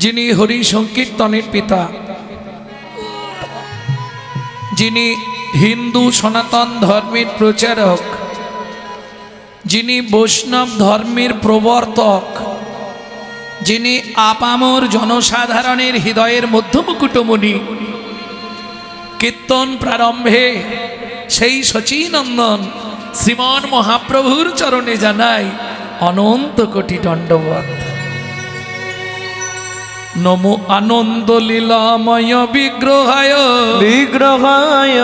যিনি হরি সংকীর্তনের পিতা, যিনি হিন্দু সনাতন ধর্মের প্রচারক, যিনি বৈষ্ণব ধর্মের প্রবর্তক, যিনি আপামর জনসাধারণের হৃদয়ের মধ্যমকুটমণি, কীর্তন প্রারম্ভে সেই শচীনন্দন শ্রীমন মহাপ্রভুর চরণে জানাই অনন্ত কোটি দণ্ডবত। নমো আনন্দ লীলাময় বিগ্রহায় বিগ্রহায়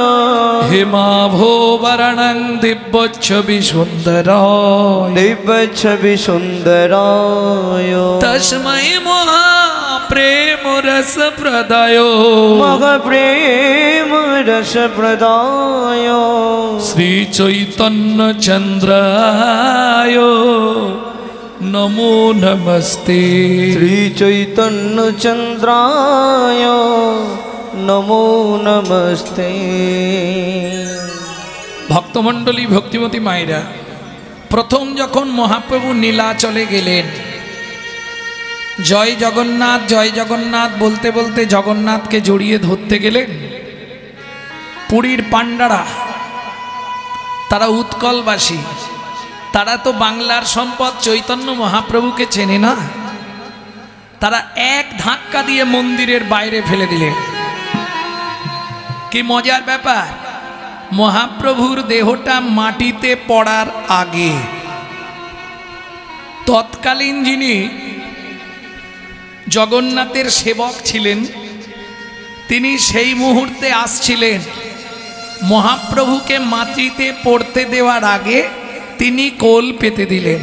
হেমাভো বরণং দিব্যচ্ছবি সুন্দরায় দিব্যচ্ছবি সুন্দরায় তস্मै মহাপ্রেম রস প্রদায় মহাপ্রেম রস প্রদায় শ্রী চৈতন্য চন্দ্রায় নমো নমস্তে। শ্রী চৈতন্য চন্দ্রায় নমো নমস্তে। ভক্তমণ্ডলী, ভক্তিমতী মায়েরা, প্রথম যখন মহাপ্রভু নীলাচলে গেলেন, জয় জগন্নাথ বলতে বলতে জগন্নাথকে জড়িয়ে ধরতে গেলেন। পুরীর পাণ্ডারা, তারা উৎকলবাসী, তারা তো বাংলার সম্পদ চৈতন্য মহাপ্রভুকে চেনে না। তারা এক ধাক্কা দিয়ে মন্দিরের বাইরে ফেলে দিলেন। কি মজার ব্যাপার, মহাপ্রভুর দেহটা মাটিতে পড়ার আগে তৎকালীন যিনি জগন্নাথের সেবক ছিলেন, তিনি সেই মুহূর্তে আসছিলেন। মহাপ্রভুকে মাটিতে পড়তে দেওয়ার আগে তিনি কোল পেতে দিলেন।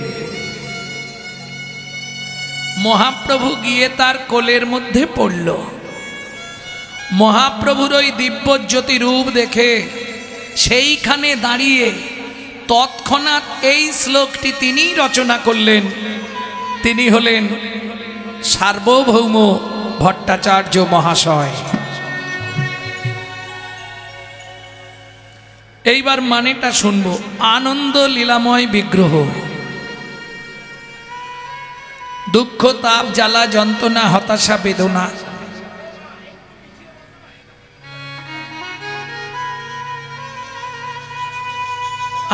মহাপ্রভু গিয়ে তার কোলের মধ্যে পড়ল। মহাপ্রভুর ওই দিব্যজ্যোতি রূপ দেখে সেইখানে দাঁড়িয়ে তৎক্ষণাৎ এই শ্লোকটি তিনি রচনা করলেন। তিনি হলেন সার্বভৌম ভট্টাচার্য মহাশয়। এইবার মানেটা শুনব। আনন্দ লীলাময় বিগ্রহ, দুঃখ তাপ জ্বালা যন্ত্রণা হতাশা বেদনা,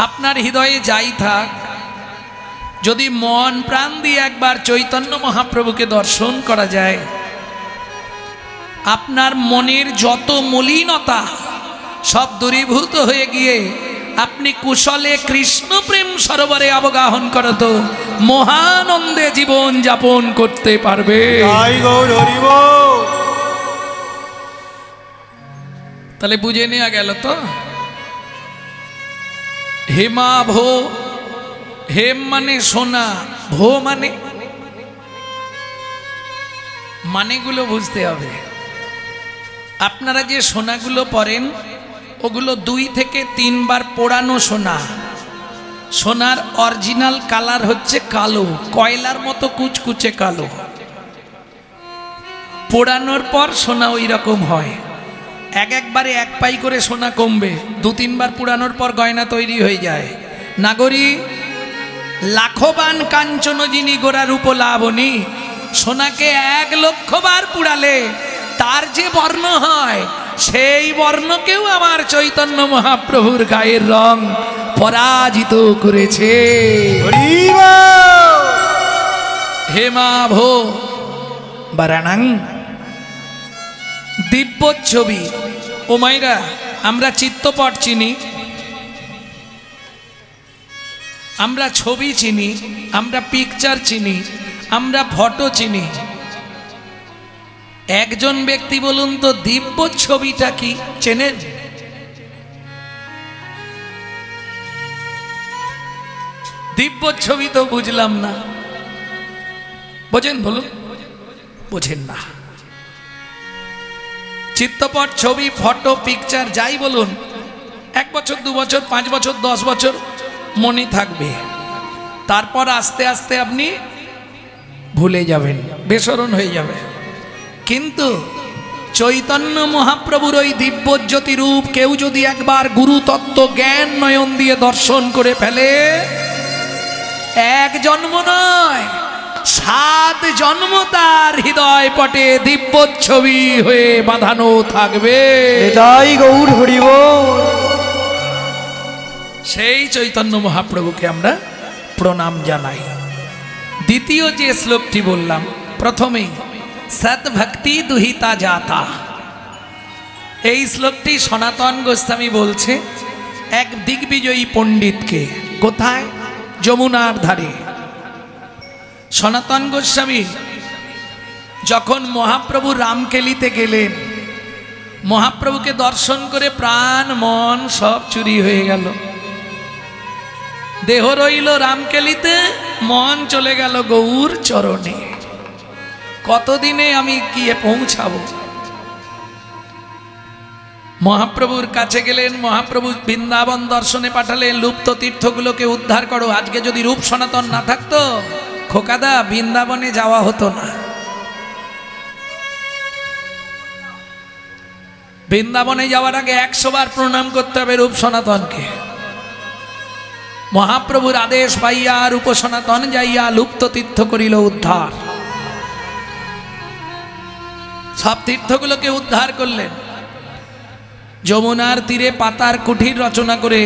আপনার হৃদয়ে যাই থাক, যদি মন প্রাণ দিয়ে একবার চৈতন্য মহাপ্রভুকে দর্শন করা যায়, আপনার মনের যত মলিনতা সব দূরীভূত হয়ে গিয়ে আপনি কুশলে কৃষ্ণ প্রেম সরোবরে অবগাহন করত মহানন্দে জীবন যাপন করতে পারবে। তাহলে বুঝে নেওয়া গেল তো। হেমা ভো, হেম মানে সোনা, ভো মানে, মানেগুলো বুঝতে হবে। আপনারা যে সোনাগুলো পরেন ওগুলো 2 থেকে 3 বার পোড়ানো সোনা। সোনার অরিজিনাল কালার হচ্ছে কালো, কয়লার মতো কুচকুচে কালো। পোড়ানোর পর সোনা ওই রকম হয়। একবারে 1 পাই করে সোনা কমবে, 2-3 বার পোড়ানোর পর গয়না তৈরি হয়ে যায়। নাগরী লাখবান কাঞ্চন যিনি গোরা রূপ লাবণী, সোনাকে 1 লক্ষ বার পুড়ালে তার যে বর্ণ হয়, সেই বর্ণকেও আমার চৈতন্য মহাপ্রভুর গায়ের রং পরাজিত করেছে। হেমাভো বারাণাং দিব্য ছবি। ও মাইরা, আমরা চিত্তপট চিনি, আমরা ছবি চিনি, আমরা পিকচার চিনি, আমরা ফটো চিনি। একজন ব্যক্তি বলুন তো দিব্য ছবিটা কি চেনেন? দিব্য ছবি তো বুঝলাম না, বোঝেন? বলুন, বোঝেন না। চিত্তপট ছবি, ফটো, পিকচার যাই বলুন, 1 বছর 2 বছর 5 বছর 10 বছর মনে থাকবে, তারপর আস্তে আস্তে আপনি ভুলে যাবেন, বেসরণ হয়ে যাবে। কিন্তু চৈতন্য মহাপ্রভুর ওই দিব্যজ্যোতি রূপ কেউ যদি একবার গুরুতত্ত্ব জ্ঞান নয়ন দিয়ে দর্শন করে ফেলে, 1 জন্ম নয় হাত জন্ম তার হৃদয় পটে দিব্যচ্ছবি হয়ে বাঁধানো থাকবে। তাই গৌর হরি বল। সেই চৈতন্য মহাপ্রভুকে আমরা প্রণাম জানাই। দ্বিতীয় যে শ্লোকটি বললাম প্রথমেই, সদ্ভক্তি দুহিতা যাতা, এই শ্লোকটি সনাতন গোস্বামী বলছে এক দিগ্বিজয়ী পণ্ডিতকে। কোথায়? যমুনার ধারে। সনাতন গোস্বামী যখন মহাপ্রভু রামকেলিতে গেলেন, মহাপ্রভুকে দর্শন করে প্রাণ মন সব চুরি হয়ে গেল। দেহ রইল রামকেলিতে, মন চলে গেল গৌর চরণে। কতদিনে আমি গিয়ে পৌঁছাবো? মহাপ্রভুর কাছে গেলেন, মহাপ্রভু বৃন্দাবন দর্শনে পাঠালেন, লুপ্ত তীর্থগুলোকে উদ্ধার করো। আজকে যদি রূপ সনাতন না থাকতো, খোকাদা, বৃন্দাবনে যাওয়া হতো না। বৃন্দাবনে যাওয়ার আগে 100 বার প্রণাম করতে হবে রূপ সনাতনকে। মহাপ্রভুর আদেশ পাইয়া রূপ সনাতন যাইয়া লুপ্ত তীর্থ করিল উদ্ধার। সব তীর্থগুলোকে উদ্ধার করলেন। যমুনার তীরে পাতার কুঠির রচনা করে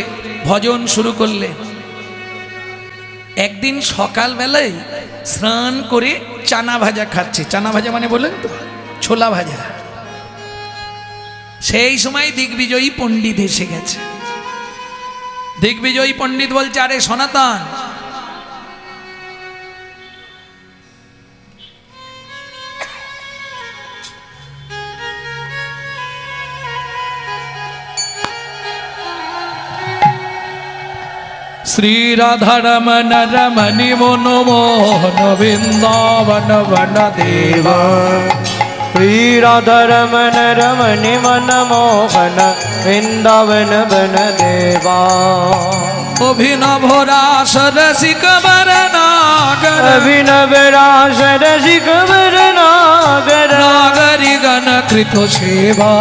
ভজন শুরু করলেন। একদিন সকালবেলায় স্নান করে চানা ভাজা খাচ্ছে। চানা ভাজা মানে বললেন তো, ছোলা ভাজা। সেই সময় দিগ্বিজয়ী পণ্ডিত এসে গেছে। দিগ্বিজয়ী পণ্ডিত বলছে, আরে সনাতন, শ্রী রাধারমণ রমণি মনোমোহন বৃন্দাবন বন দেবা। শ্রী রাধারমণ রমণি মনমোহন বৃন্দাবন বন দেবা। অভিনব রাস রসিক বরনাগর, অভিনব রাস রসিক বরনাগর। নাগরি গণ কৃত সেবা,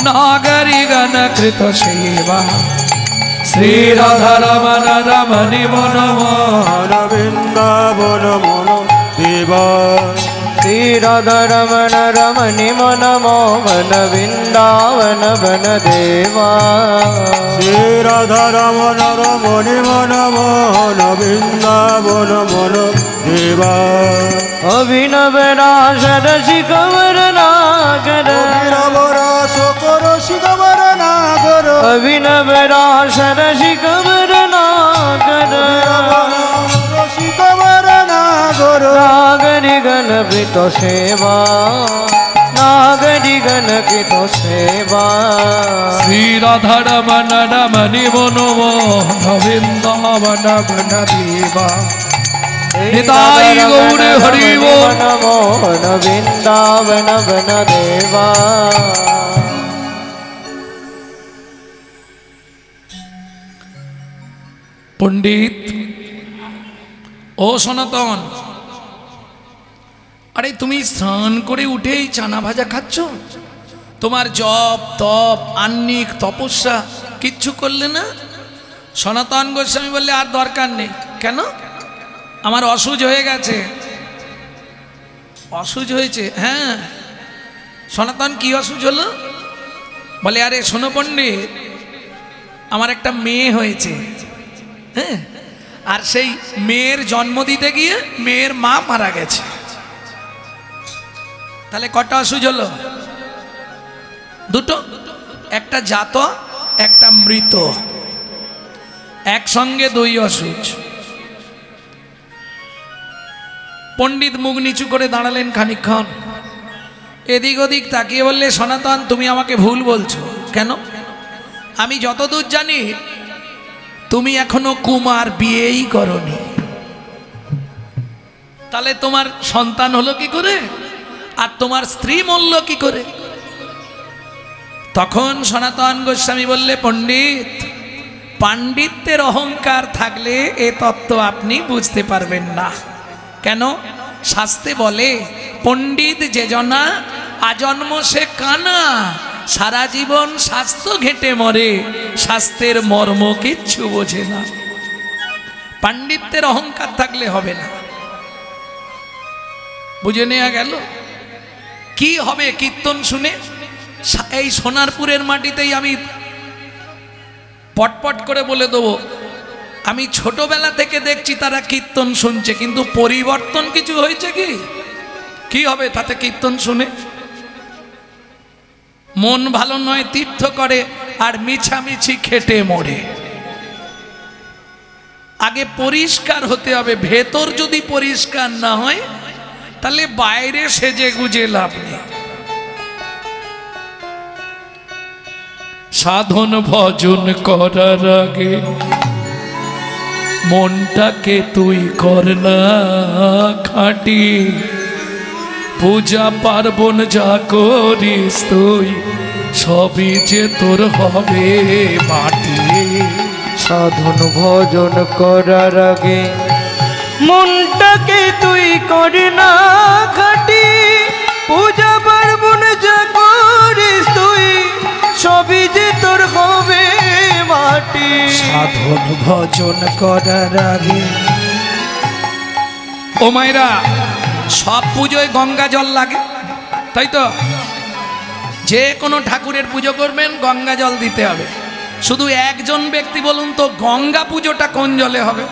নাগরি গণ কৃত সেবা। শ্রী রাধারমণ রমণি মনোমোহন বৃন্দাবন মন দেবা। শ্রী রাধারমণ রমণি মনমোহন বৃন্দাবন বন দেবা। শ্রী রাধারমণ রমণি মনমোহন বৃন্দাবন মন দেবা। অভিনব রাস রসিক বরনাগর, অভিনব রাস রসিক বরনাগর। অভিনব রাস রসিক বরনাগর, রসিক বরনাগর। নাগরি গণ কৃত সেবা, নাগরি গণ কৃত সেবা। শ্রী রাধারমণ রমণি মনোমোহন বৃন্দাবন বন দেবা। নিতাই গৌর হরি বল। মনমোহন বৃন্দাবন বন দেবা। পণ্ডিত, ও সনাতন, আরে তুমি স্নান করে উঠেই চানা ভাজা খাচ্ছ? তোমার জপ তপ আহ্নিক তপস্যা কিচ্ছু করলে না? সনাতন গোস্বামী বললে, আর দরকার নেই। কেন? আমার অসুজ হয়ে গেছে। অসুজ হয়েছে? হ্যাঁ। সনাতন, কি অসুজ হলো? বলে, আরে শোনো পণ্ডিত, আমার একটা মেয়ে হয়েছে। হ্যাঁ, আর সেই মেয়ের জন্ম দিতে গিয়ে মেয়ের মা মারা গেছে। তাহলে কটা অসুজ হলো? দুটো, একটা জাত একটা মৃত, একসঙ্গে 2 অসুজ। পণ্ডিত মুখ নিচু করে দাঁড়ালেন খানিকক্ষণ, এদিক ওদিক তাকিয়ে বললে, সনাতন, তুমি আমাকে ভুল বলছো। কেন? আমি যতদূর জানি তুমি এখনো কুমার, বিয়েই করনি। তাহলে তোমার সন্তান হলো কি করে, আর তোমার স্ত্রী মরল কি করে? তখন সনাতন গোস্বামী বললে, পণ্ডিত, পাণ্ডিত্যের অহংকার থাকলে এ তত্ত্ব আপনি বুঝতে পারবেন না। কেন? শাস্ত্রে বলে, পণ্ডিত যে জনা আজন্ম সে কানা, সারা জীবন স্বাস্থ্য ঘেঁটে মরে, স্বাস্থ্যের মর্ম কিচ্ছু বোঝে না। পাণ্ডিত্যের অহংকার থাকলে হবে না। বুঝে নেওয়া গেল। কি হবে কীর্তন শুনে? এই সোনারপুরের মাটিতেই আমি পটপট করে বলে দেবো, আমি ছোটবেলা থেকে দেখছি তারা কীর্তন শুনছে, কিন্তু পরিবর্তন কিছু হয়েছে কি? কি হবে তাতে কীর্তন শুনে? মন ভালো নয় তীর্থ করে আর মিছামিছি খেটে মরে। আগে পরিষ্কার হতে হবে। ভেতর যদি পরিষ্কার না হয় তাহলে বাইরে সেজে গুজে লাভ নেই। সাধন ভজন করার আগে মনটাকে তুই কর না খাঁটি, পূজা পার্বণ যা করিস তুই সবই যে তোর হবে মাটি। সাধন ভজন করার আগে মনটাকে তুই করি না খাটি, পূজা পার্বণ যা করিস তুই সবই যে তোর হবে মাটি। সাধন ভজন করার আগে ও মায়েরা, সব পুজোয় গঙ্গা জল লাগে, তাই তো? যে কোনো ঠাকুরের পুজো করবেন গঙ্গা জল দিতে হবে। শুধু একজন ব্যক্তি বলুন তো, গঙ্গা পুজোটা কোন জলে হবে?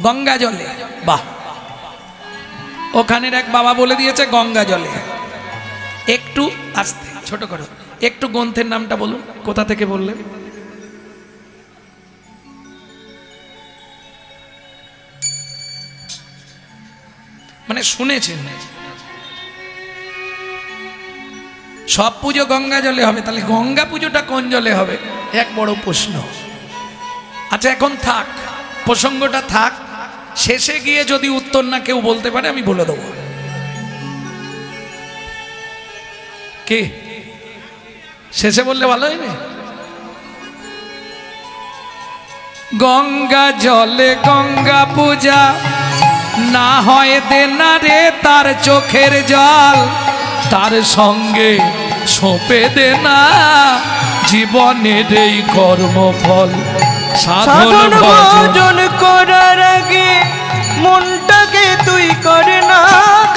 গঙ্গা জলে। বাহ, ওখানের এক বাবা বলে দিয়েছে গঙ্গা জলে। একটু আস্তে ছোট করো, একটু গ্রন্থের নামটা বলুন, কোথা থেকে বললেন? মানে শুনেছেন সব পুজো গঙ্গা জলে হবে, তাহলে গঙ্গা পুজোটা কোন জলে হবে? এক বড় প্রশ্ন। আচ্ছা এখন থাক, প্রসঙ্গটা থাক, শেষে গিয়ে যদি উত্তর না কেউ বলতে পারে আমি বলে দেবো। কি শেষে বললে ভালো হয় না? গঙ্গা জলে গঙ্গা পূজা না হয় দেনা রে তার চোখের জল, তার সঙ্গে সঁপে দেনা জীবনের এই কর্মফল। সাধন ভজন করার আগে মনটাকে তুই করে না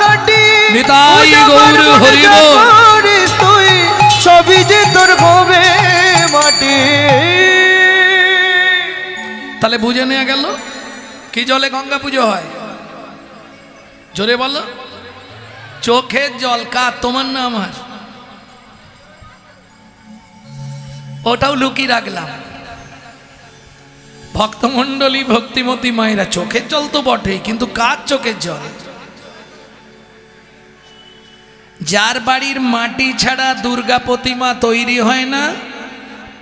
খাটি, নিতাই গৌর হরি বল, তুই সবই যে তোর হবে মাটি। তাহলে বুঝে নেওয়া গেল কি জলে গঙ্গা পুজো হয়? জোরে বলো। চোখের জল। কার? তোমার না আমার? ওটাও লুকিয়ে রাখলাম। ভক্তমণ্ডলী ভক্তিমতী মায়েরা, চোখের জল তো বটেই, কিন্তু কার চোখের জল? যার বাড়ির মাটি ছাড়া দুর্গা প্রতিমা তৈরি হয় না,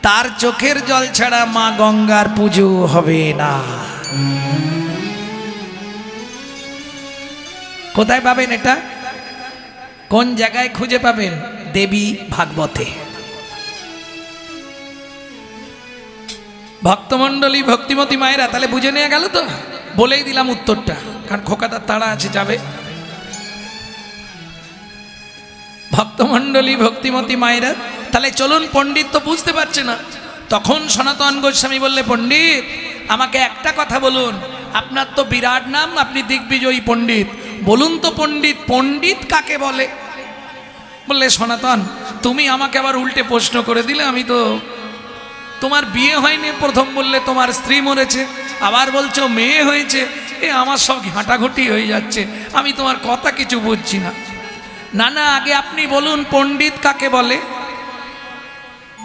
তার চোখের জল ছাড়া মা গঙ্গার পুজো হবে না। কোথায় পাবেন এটা? কোন জায়গায় খুঁজে পাবেন? দেবী ভাগবতে। ভক্তমণ্ডলী ভক্তিমতী মায়েরা, তাহলে বুঝে নেওয়া গেল তো? বলেই দিলাম উত্তরটা, কারণ খোকাদার তাড়া আছে যাবে। ভক্তমণ্ডলী ভক্তিমতী মায়েরা, তাহলে চলুন। পণ্ডিত তো বুঝতে পারছে না, তখন সনাতন গোস্বামী বললে, পণ্ডিত আমাকে একটা কথা বলুন, আপনার তো বিরাট নাম, আপনি দিগ্বিজয়ী পণ্ডিত, বলুন তো পণ্ডিত, পণ্ডিত কাকে বলে? বললে, সনাতন তুমি আমাকে আবার উল্টে প্রশ্ন করে দিলে, আমি তো, তোমার বিয়ে হয়নি, প্রথম বললে তোমার স্ত্রী মরেছে, আবার বলছো মেয়ে হয়েছে, আমার সব ঘাঁটাঘুটি হয়ে যাচ্ছে, আমি তোমার কথা কিছু বুঝছি না। না না, আগে আপনি বলুন পণ্ডিত কাকে বলে?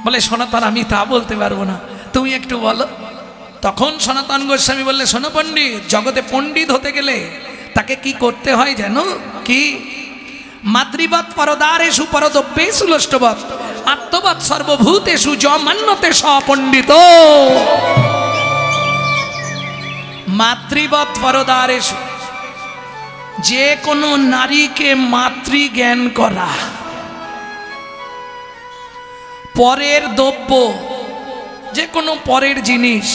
বলে, সনাতন আমি তা বলতে পারবো না, তুমি একটু বলো। তখন সনাতন গোস্বামী বললে, শোনো পণ্ডিত, জগতে পণ্ডিত হতে গেলে তাকে কি করতে হয় জানো? কি? মাতৃবৎ পরদারেষু পরদ্রব্যেষু লোষ্টবৎ আত্মবৎ সর্বভূতেষু যমান্যতে সপণ্ডিত। মাতৃবৎ পরদারেষু, যে কোনো নারীকে মাতৃজ্ঞান করা, পরের দ্রব্য, যে কোনো পরের জিনিস,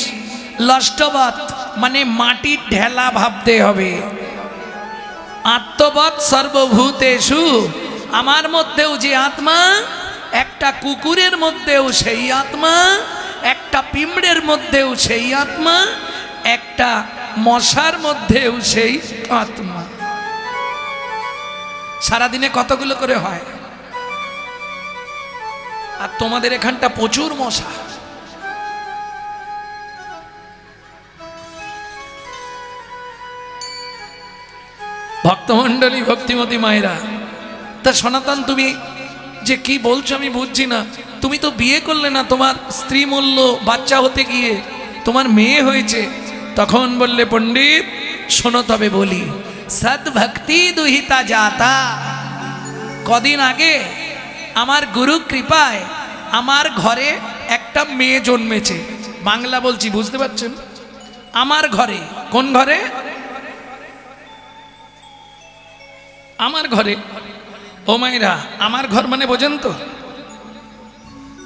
লষ্টবৎ মানে মাটির ঢেলা ভাবতে হবে, আত্মবৎ সর্বভূতেষু, আমার মধ্যেও যে আত্মা, একটা কুকুরের মধ্যেও সেই আত্মা, একটা পিঁমড়ের মধ্যেও সেই আত্মা, একটা মশার মধ্যেও সেই আত্মা। সারাদিনে কতগুলো করে হয়? আর তোমাদের এখানটা প্রচুর মশা। ভক্তমণ্ডলী, ভক্তিমতী মায়েরা, তা সনাতন তুমি যে কি বলছো আমি বুঝছি না। তুমি তো বিয়ে করলে না, তোমার স্ত্রী মূল্য বাচ্চা হতে গিয়ে তোমার মেয়ে হয়েছে। তখন বললে, পণ্ডিত শোনো তবে বলি, সদ্ভক্তি দুহিতা যাতা। কদিন আগে আমার গুরু কৃপায় আমার ঘরে একটা মেয়ে জন্মেছে। বাংলা বলছি, বুঝতে পারছেন? আমার ঘরে। কোন ঘরে? আমার ঘরে। ও মায়েরা, আমার ঘর মানে বোঝেন তো,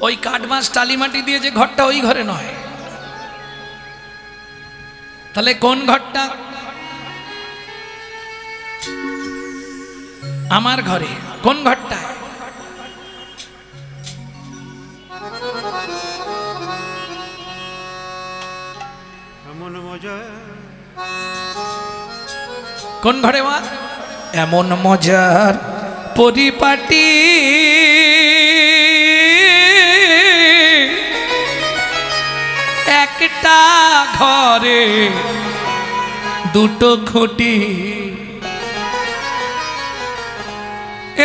ওই কাঠবাঁশ টালিমাটি দিয়ে যে ঘরটা, ওই ঘরে নয়। তাহলে কোন ঘরটা? আমার ঘরে। কোন ঘরটা? কোন ঘরে মা? এমন মজার পরিপাটি একটা ঘরে দুটো খুঁটি,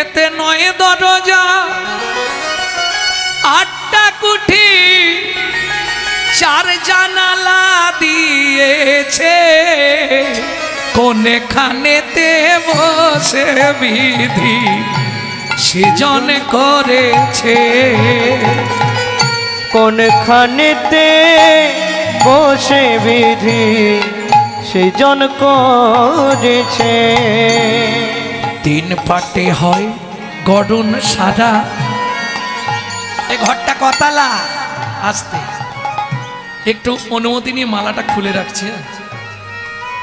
এতে 9 দরজা 8টা কুঠি, 4 জানালা দিয়েছে, কোনখানেতে বসে বিধি সৃজন করেছে। কোনখানেতে বসে বিধি সৃজন করেছে। 3 পাটে হয় গড়ন সারা। এ ঘরটা কতালা? আসতে একটু অনুমতি নিয়ে মালাটা খুলে রাখছে,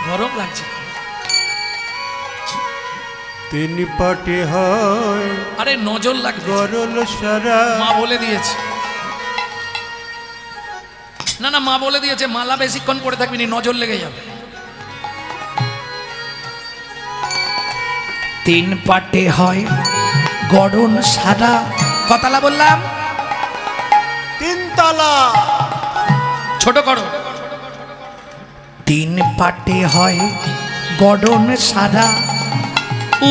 গরম লাগছে। 3 পাটে হয়, আরে নজর লাগবে, গড়ল সারা। মা বলে দিয়েছে। না না, মা বলে দিয়েছে মালা বেশিক্ষণ পরে থাকবি না, নজর লেগে যাবে। 3 পাটে হয় গড়ন সারা। কতলা বললাম? 3 তলা। ছোট করো। 3 পাটে হয় গড়ন সারা,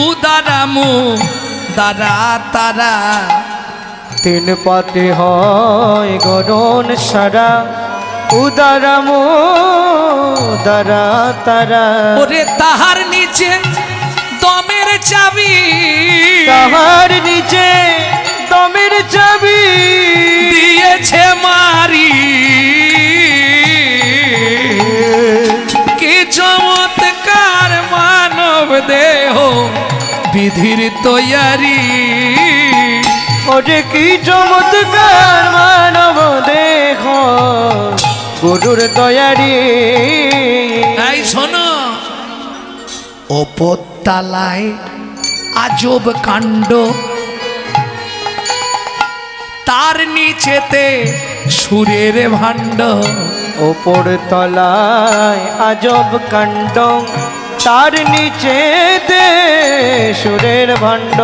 উদারামু দারা তারা। 3 পাটে হয় গড়ন সারা, উদারামো দারা তারা। ওরে তাহার নিচে দমের চাবি, তাহার নিচে দমের চাবি দিয়েছে মারি। কি চমৎকার মানব দেহ বিধির তৈয়ারি। ওরে কি চমৎকার মানব দেহ গুরুর তৈয়ারি। এই শোনো, ওপর তালায় আজব কাণ্ড, তার নিচেতে সুরের ভাণ্ড। ওপর তলায় আজব কাণ্ড, তার নিচেতে সুরের ভাণ্ড।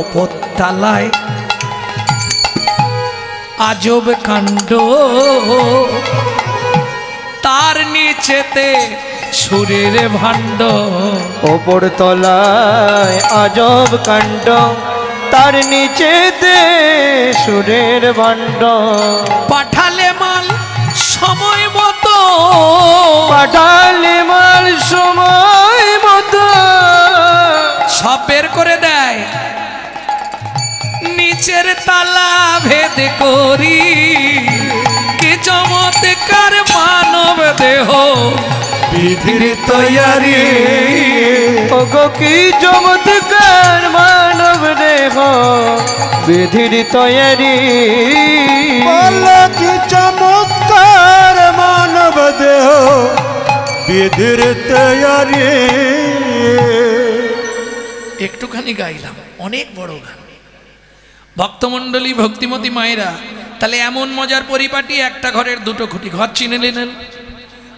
ওপর তালায় আজব কাণ্ড, তার নিচেতে সুরের ভাণ্ড। ওপর তলায় আজব কাণ্ড, তার নিচেতে সুরের ভাণ্ড। পাঠালে মাল সময় মতো, পাঠালে মাল সময় মতো সব বের করে দেয়। নিচের তালা ভেদ করি, কি চমৎকার মানব দেহ বিধির তৈয়ারি। ওগো কি চমৎকার মানব দেহ বিধির তৈয়ারি। বলো কি চমৎকার মানব দেহ বিধির তৈয়ারি। একটুখানি গাইলাম, অনেক বড় গান। ভক্তমণ্ডলী, ভক্তিমতী মায়েরা, তাহলে এমন মজার পরিপাটি, একটা ঘরের দুটো খুঁটি। ঘর চিনে নিলেন।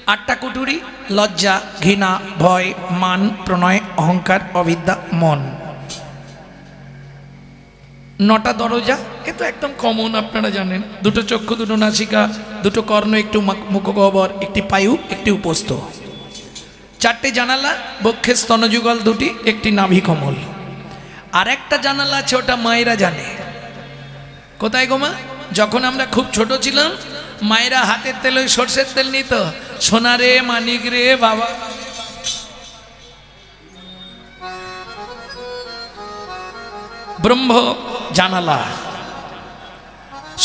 8টা কুটুরি: লজ্জা, ঘৃণা, ভয়, মান, প্রণয়, অহংকার, অবিদ্যা, মন। 9টা দরজা, এ তো একদম কমন, আপনারা জানেন। 2টো চক্ষু, 2টো নাসিকা, 2টো কর্ণ, একটু মুখগহ্বর, একটি পায়ু, একটি উপস্থ। 4টে জানালা, বক্ষে স্তনযুগল 2টি, একটি নাভি কমল। আর একটা জানালা আছে, ওটা মায়েরা জানে। কোথায় গো মা? যখন আমরা খুব ছোট ছিলাম, মায়েরা হাতের তেল, ওই সর্ষের তেল নিত। সোনা রে, মানিক রে, বাবা। ব্রহ্ম জানালা।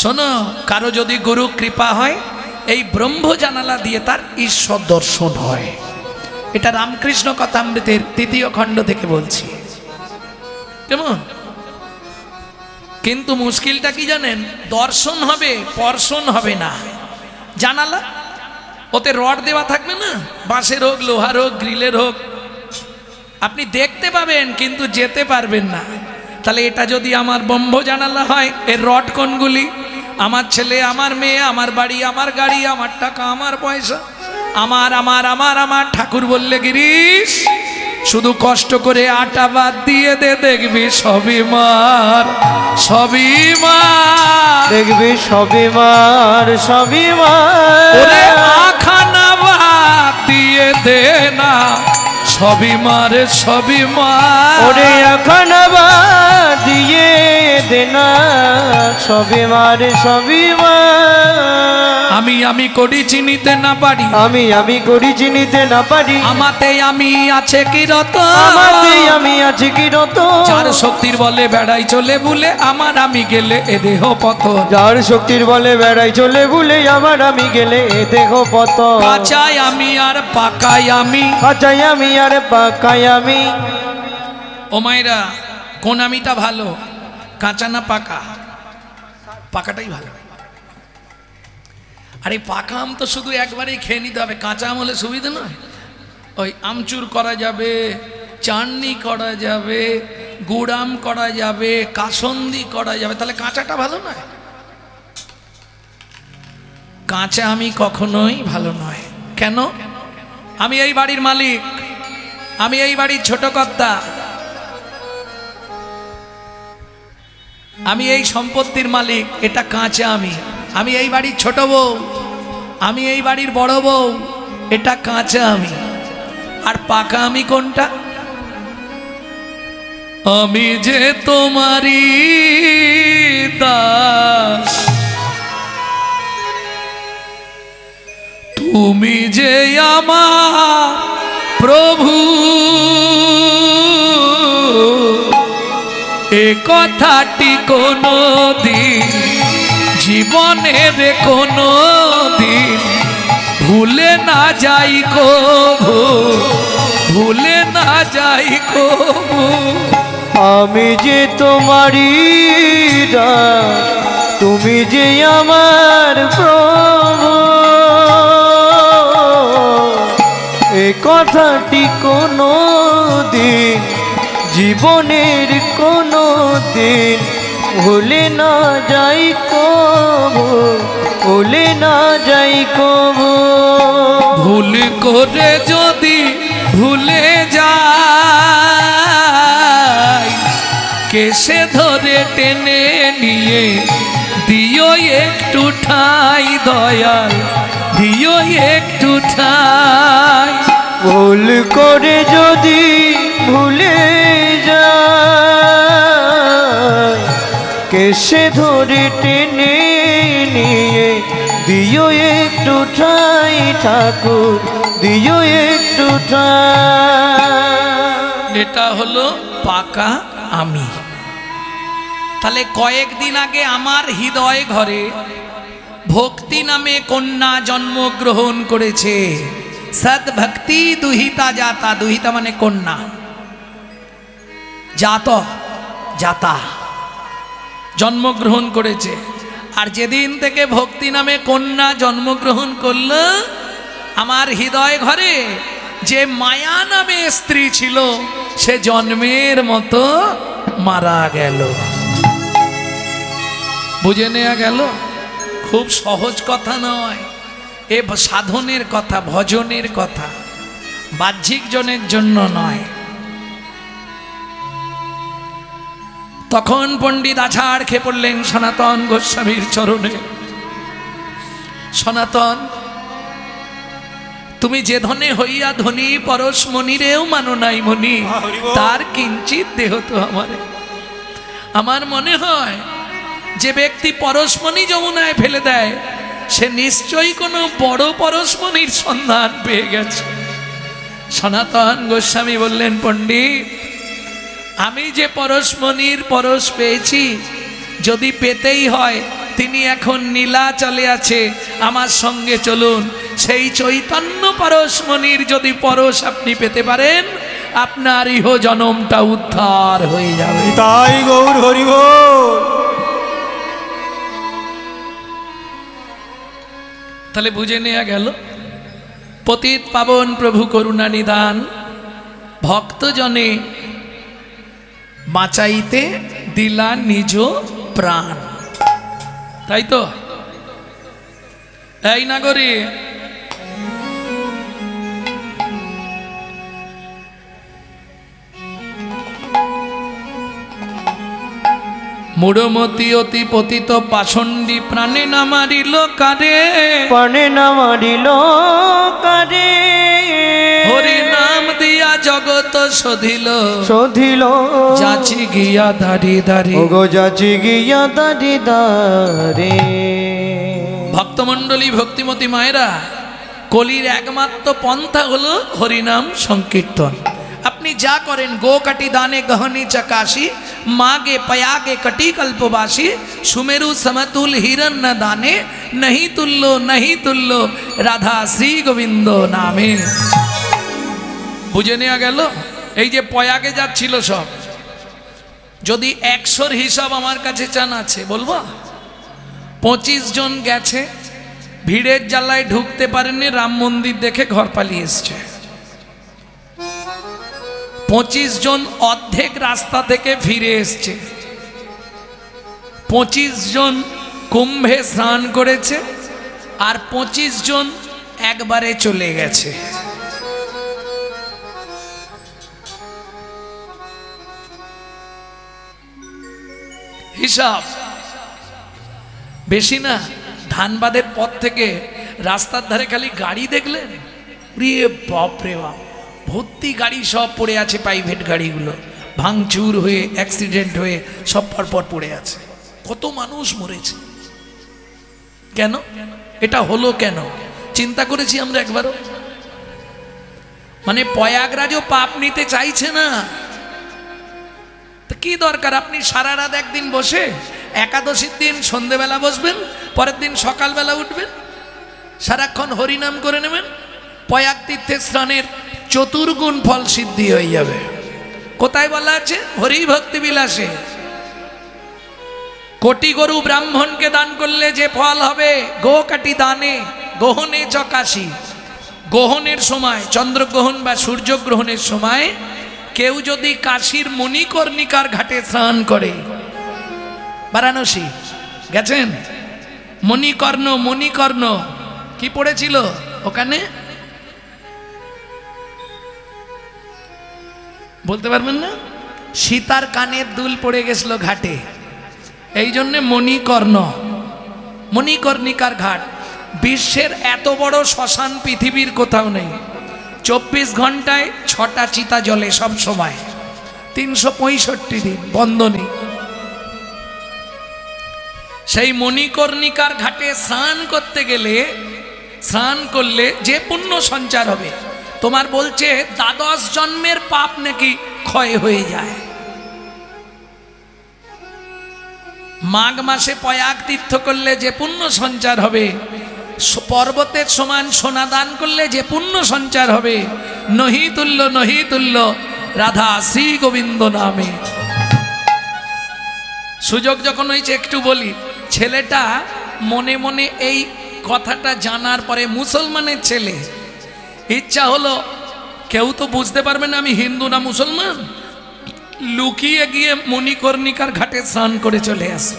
শোনো, কারো যদি গুরু কৃপা হয়, এই ব্রহ্ম জানালা দিয়ে তার ঈশ্বর দর্শন হয়। এটা রামকৃষ্ণ কথামৃতের 3য় খণ্ড থেকে বলছি। কেমন? কিন্তু মুশকিলটা কি জানেন? দর্শন হবে, পর্শন হবে না। জানালা, ওতে রড দেওয়া থাকবে না, বাঁশের হোক, লোহার হোক, গ্রিলের হোক। আপনি দেখতে পাবেন কিন্তু যেতে পারবেন না। তাহলে এটা যদি আমার ব্রহ্ম জানালা হয়, এর রড কোনগুলি? আমার ছেলে, আমার মেয়ে, আমার বাড়ি, আমার গাড়ি, আমার টাকা, আমার পয়সা, আমার আমার আমার আমার। ঠাকুর বললে, গিরিশ শুধু কষ্ট করে আটা বাদ দিয়ে দে, দেখবি সবই মার, সবই মার, দেখবি সবই মার, সবই মার। ওরে আখানা বাদ দিয়ে দে না, সবই মার, সবই মার। ওরে এখন আবার দিয়ে দে না, সবই মার, সবই মার। আমি করি চিনিতে না পারি, আমি করি চিনিতে না পারি। আমাতে আমি আছে কি রত, আমাতে আমি আছি কি রত। যার শক্তির বলে বেড়াই চলে ভুলে, আমার আমি গেলে এ দেহ পত। যার শক্তির বলে বেড়াই চলে ভুলে, আমার আমি গেলে এ দেহ পত। কাঁচাই আমি আর পাকাই আমি, কাঁচাই আমি আর পাকাই আমি। ও মায়েরা, কোন আমিটা ভালো, কাঁচা না পাকা? পাকাটাই ভালো। আরে পাকা আম তো শুধু একবারেই খেয়ে নিতে হবে, কাঁচা আম হলে সুবিধা নয়। ওই আমচুর করা যাবে, চাটনি করা যাবে, গুড়াম করা যাবে, কাসন্দি করা যাবে, তাহলে কাঁচাটা ভালো নয়? কাঁচা আমি কখনোই ভালো নয়। কেন? আমি এই বাড়ির মালিক, আমি এই বাড়ির ছোট কর্তা, আমি এই সম্পত্তির মালিক, এটা কাঁচা আমি। আমি এই বাড়ির ছোট বউ, আমি এই বাড়ির বড় বউ, এটা কাঁচা আমি। আর পাকা আমি কোনটা? আমি যে তোমারই দাস, তুমি যে আমার প্রভু, এ কথাটি কোনো দিন জীবনের কোনো দিন ভুলে না যাই কভু, ভুলে না যাই কভু। আমি যে তোমারই দাস, তুমি যে আমার প্রভু, এ কথাটি কোনো দিন জীবনের কোনো দিন ভুলে না যাই কভু, ভুলে না যাই কভু। ভুল করে যদি ভুলে যাই, কেসে ধরে টেনে নিয়ে দিও একটু ঠাই, দয়াল দিও একটু ঠাই। ভুল করে যদি ভুলে যায়, কেসে ধরে টেনে নিয়ে দিও একটু ঠাই, ঠাকুর দিও একটু ঠাই। এটা হলো পাকা আমি। তাহলে কয়েকদিন আগে আমার হৃদয় ঘরে ভক্তি নামে কন্যা জন্মগ্রহণ করেছে। সদ্ভক্তি দুহিতা জাতা, দুহিতা মানে কন্যা, জাত জাতা, জন্মগ্রহণ করেছে। আর যেদিন থেকে ভক্তি নামে কন্যা জন্মগ্রহণ করল, আমার হৃদয় ঘরে যে মায়া নামে স্ত্রী ছিল, সে জন্মের মতো মারা গেল। বুঝে নেওয়া গেল? খুব সহজ কথা নয়। এ সাধনের কথা, ভজনের কথা, বাহ্যিক জনের জন্য নয়। তখন পণ্ডিত আছাড় খেয়ে পড়লেন সনাতন গোস্বামীর চরণে। সনাতন, তুমি যে ধনে হইয়া ধনী পরশ মনিরেও মানো নাই মনি, তার কিঞ্চিত দেহ তো আমার মনে হয় যে ব্যক্তি পরশমণি যমুনায় ফেলে দেয় সে নিশ্চয়ই কোনো বড় পরশমণির সন্ধান পেয়ে গেছে। সনাতন গোস্বামী বললেন, পণ্ডিত, আমি যে পরশমণির পরশ পেয়েছি, যদি পেতেই হয় তিনি এখন নীলাচলে আছে, আমার সঙ্গে চলুন। সেই চৈতন্য পরশমণির যদি পরশ আপনি পেতে পারেন, আপনার ইহ জনমটা উদ্ধার হয়ে যাবে। তাই গৌর হরি বল। তাহলে বুঝে নেওয়া গেল, পতিত পাবন প্রভু করুণা নিদান, ভক্তজনে বাঁচাইতে দিলা নিজ প্রাণ। তাই তো? এই নাগরী, মূঢ়মতি অতি পতিত পাষণ্ডী প্রাণে না মারিল কারে, প্রাণে না মারিল কারে, হরি নাম দিয়া জগত শোধিল, শোধিল যাচি গিয়া দাঁড়ি দাঁড়ি, ওগো যাচি গিয়া দাঁড়ি দাঁড়ে। ভক্তমণ্ডলী, ভক্তিমতী মায়েরা, কলির একমাত্র পন্থা হলো হরিনাম সংকীর্তন। আপনি যা করেন, গো কাটি দানে গহনি চকাশি, মাগে পয়াগে কটি কল্পবাসী, সুমেরু সমতুল হিরণ ন দানে, नहीं তুল্য রাধা শ্রী গোবিন্দ নামে। বুঝে নেওয়া গেল? এই যে পয়াগে যাচ্ছিল সব, যদি 100 হিসাব আমার কাছে চান আছে বলবো। 25 জন গেছে, ভিড়ের জ্বালায় ঢুকতে পারেনি, রাম মন্দির দেখে ঘর পালিয়ে এসছে। 25 জন অর্ধেক রাস্তা থেকে ফিরে এসছে। 25 জন কুম্ভে স্নান করেছে, আর 25 জন একবারে চলে গেছে। হিসাব বেশি না। ধানবাদের পথ থেকে রাস্তার ধারে খালি গাড়ি দেখলেন, রে বাপ রে বাপ, ভর্তি গাড়ি সব পড়ে আছে, প্রাইভেট গাড়িগুলো ভাঙচুর হয়ে, অ্যাক্সিডেন্ট হয়ে সব পরপর পড়ে আছে। কত মানুষ মরেছে। কেন এটা হলো? কেন চিন্তা করেছি আমরা একবারও? মানে প্রয়াগরাজও পাপ নিতে চাইছে না। কি দরকার? আপনি সারা রাত একদিন বসে, একাদশীর দিন সন্ধেবেলা বসবেন, পরের দিন সকালবেলা উঠবেন, সারাক্ষণ হরিনাম করে নেবেন, প্রয়াগ তীর্থে স্নানের 4 গুণ ফল সিদ্ধি হয়ে যাবে। কোথায় বলা আছে? হরি ভক্তি বিলাসে। কোটি গরু ব্রাহ্মণকে দান করলে যে ফল হবে, গো কাটি দানে গহনে চকাশি। গ্রহণের সময়, চন্দ্রগ্রহণ বা সূর্যগ্রহণের সময় কেউ যদি কাশীর মণিকর্ণিকার ঘাটে স্নান করে, বারাণসী গেছেন? মণিকর্ণ কি পড়েছিল ওখানে? বলতে পারবেন না? সীতার কানের দুল পড়ে গেছিল ঘাটে, এই জন্যে মণিকর্ণিকার ঘাট। বিশ্বের এত বড় শ্মশান পৃথিবীর কোথাও নেই। 24 ঘন্টায় 6টা চিতা জ্বলে সব সময়, 365 দিন বন্ধ নেই। সেই মণিকর্ণিকার ঘাটে স্নান করতে গেলে, স্নান করলে যে পুণ্য সঞ্চার হবে, তোমার বলছে 12 জন্মের পাপ নাকি ক্ষয় হয়ে যায়। মাঘ মাসে প্রয়াগ তীর্থ করলে যে পুণ্য সঞ্চার হবে, পর্বতের সমান সোনা দান করলে যে পুণ্য সঞ্চার হবে, নহি তুল্য রাধা শ্রী গোবিন্দ নামে। সুযোগ যখন হয়েছে একটু বলি, ছেলেটা মনে মনে এই কথাটা জানার পরে, মুসলমানের ছেলে, ইচ্ছা হলো কেউ তো বুঝতে পারবে না আমি হিন্দু না মুসলমান, লুকিয়ে গিয়ে মণিকর্ণিকার ঘাটে স্নান করে চলে আসে।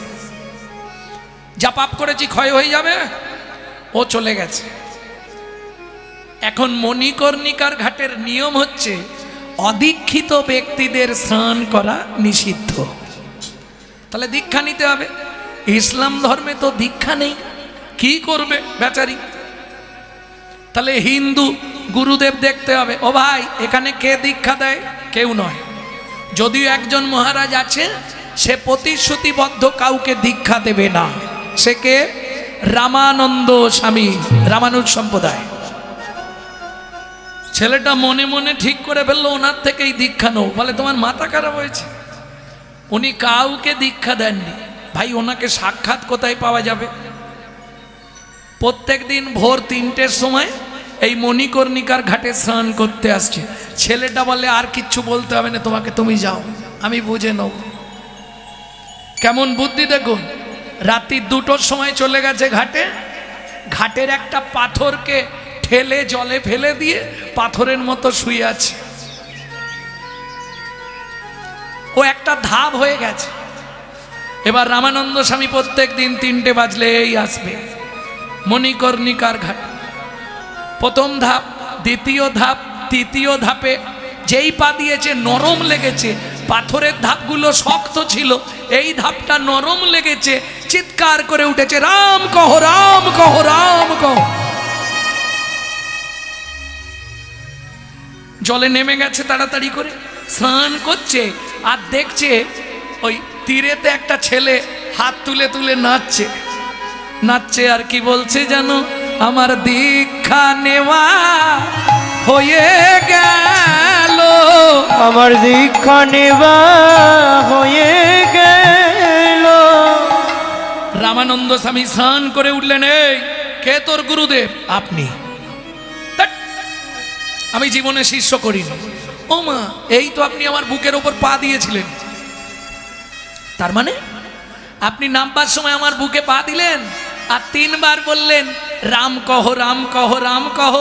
যা পাপ করেছি ক্ষয় হয়ে যাবে। ও চলে গেছে। এখন মণিকর্ণিকার ঘাটের নিয়ম হচ্ছে অদীক্ষিত ব্যক্তিদের স্নান করা নিষিদ্ধ। তাহলে দীক্ষা নিতে হবে। ইসলাম ধর্মে তো দীক্ষা নেই, কি করবে বেচারি? তাহলে হিন্দু গুরুদেব দেখতে হবে, ও ভাই এখানে কে দীক্ষা দেয়? কেউ নয়। যদিও একজন মহারাজ আছে, সে প্রতিশ্রুতিবদ্ধ কাউকে দীক্ষা দেবে না। সে কে? রামানন্দ স্বামী, রামানুজ সম্প্রদায়। ছেলেটা মনে মনে ঠিক করে ফেললো ওনার থেকেই দীক্ষা নেব। বলে তোমার মাথা খারাপ হয়েছে? উনি কাউকে দীক্ষা দেননি। ভাই ওনাকে সাক্ষাৎ কোথায় পাওয়া যাবে? প্রত্যেক দিন ভোর 3টের সময় এই মণিকর্ণিকার ঘাটে স্নান করতে আসছে। ছেলেটা বলে আর কিচ্ছু বলতে হবে না তোমাকে, তুমি যাও, আমি বুঝে নেব। কেমন বুদ্ধি দেখুন। রাত্রি 2টোর সময় চলে গেছে ঘাটে, ঘাটের একটা পাথরকে ঠেলে জলে ফেলে দিয়ে পাথরের মতো শুয়ে আছে। ও একটা ধাপ হয়ে গেছে। এবার রামানন্দ স্বামী প্রত্যেক দিন 3টে বাজলে এই আসবে মণিকর্ণিকার ঘাট। প্রথম ধাপ, দ্বিতীয় ধাপ, তৃতীয় ধাপে যেই পা দিয়েছে নরম লেগেছে। পাথরের ধাপগুলো শক্ত ছিল, এই ধাপটা নরম লেগেছে, চিৎকার করে উঠেছে রাম কহ, রাম কহ, রাম কহ। জলে নেমে গেছে তাড়াতাড়ি করে, স্নান করছে আর দেখছে ওই তীরেতে একটা ছেলে হাত তুলে তুলে নাচছে নাচছে। আর কি বলছে জানো? আমার দীক্ষা নেওয়া হয়ে গেল, আমার দীক্ষা নেওয়া হয়ে গেল। রামানন্দ স্বামী স্নান করে উঠলেন, এই কে তোর গুরুদেব? আপনি। আমি জীবনে শিষ্য করিনি। ও মা, এই তো আপনি আমার বুকের ওপর পা দিয়েছিলেন। তার মানে আপনি নামবার সময় আমার বুকে পা দিলেন আর 3বার বললেন রাম কহ, রাম কহ, রাম কহ।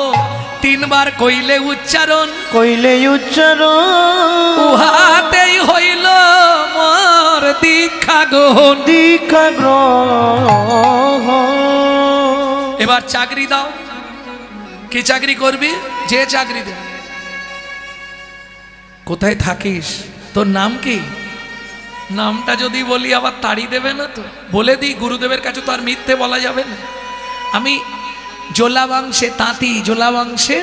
3বার কইলে উচ্চারণ, কইলে উচ্চারণ, উহাতেই হইল মোর দীক্ষা গ্রহণ, দীক্ষা গ্রহণ। এবার চাকরি দাও। কি চাকরি করবি? যে চাকরি দে। কোথায় থাকিস? তোর নাম কি? নামটা যদি বলি আবার তাড়ি দেবে না তো? বলে দিই, গুরুদেবের কাছে তো আর মিথ্যে বলা যাবে না। আমি জোলা বংশে তাঁতি, জোলা বংশে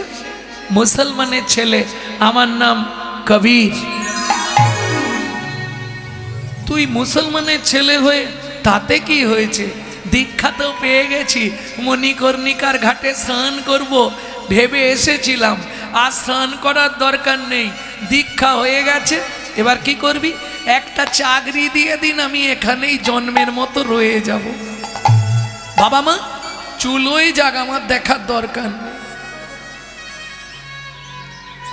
মুসলমানের ছেলে, আমার নাম কবির। তুই মুসলমানের ছেলে হয়ে তাতে কি হয়েছে? দীক্ষা তো পেয়ে গেছি, মণিকর্ণিকার ঘাটে স্নান করব ভেবে এসেছিলাম, আর স্নান করার দরকার নেই, দীক্ষা হয়ে গেছে। এবার কি করবি? একটা চাকরি দিয়ে দিন, আমি এখানেই জন্মের মতো রয়ে যাব। বাবা মা চুলোই যাক, আমার দেখার দরকার নেই।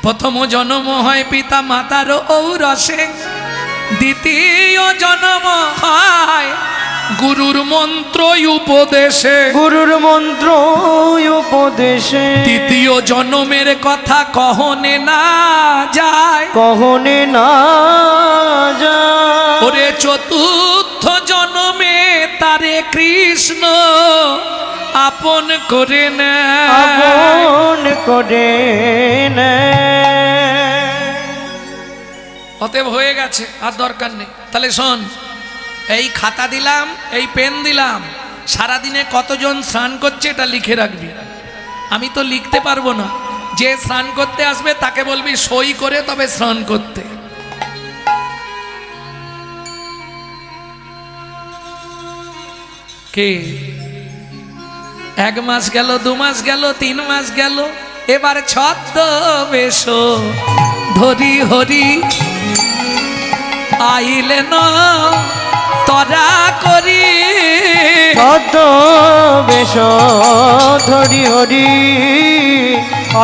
প্রথম জন্ম হয় পিতা মাতার ঔরসে, দ্বিতীয় জন্ম হয় গুরুর মন্ত্র উপদেশে, গুরুর মন্ত্র উপদেশে। তৃতীয় জন্মের কথা কহনে না যায়, কহনে না যায়। ওরে চতুর্থ জন্মে তারে কৃষ্ণ আপন করে নেয়, আপন করে নেয়। অতএব হয়ে গেছে, আর দরকার নেই। তাহলে শোন, এই খাতা দিলাম, এই পেন দিলাম, সারাদিনে কতজন স্নান করছে এটা লিখে রাখবি। আমি তো লিখতে পারবো না, যে স্নান করতে আসবে তাকে বলবি সই করে তবে স্নান করতে। কে 1 মাস গেল, 2 মাস গেল, 3 মাস গেল, এবার ছদ্মবেশ ধরি হরি আইলেন তরা করি, ছদ্মবেশ ধরি হরি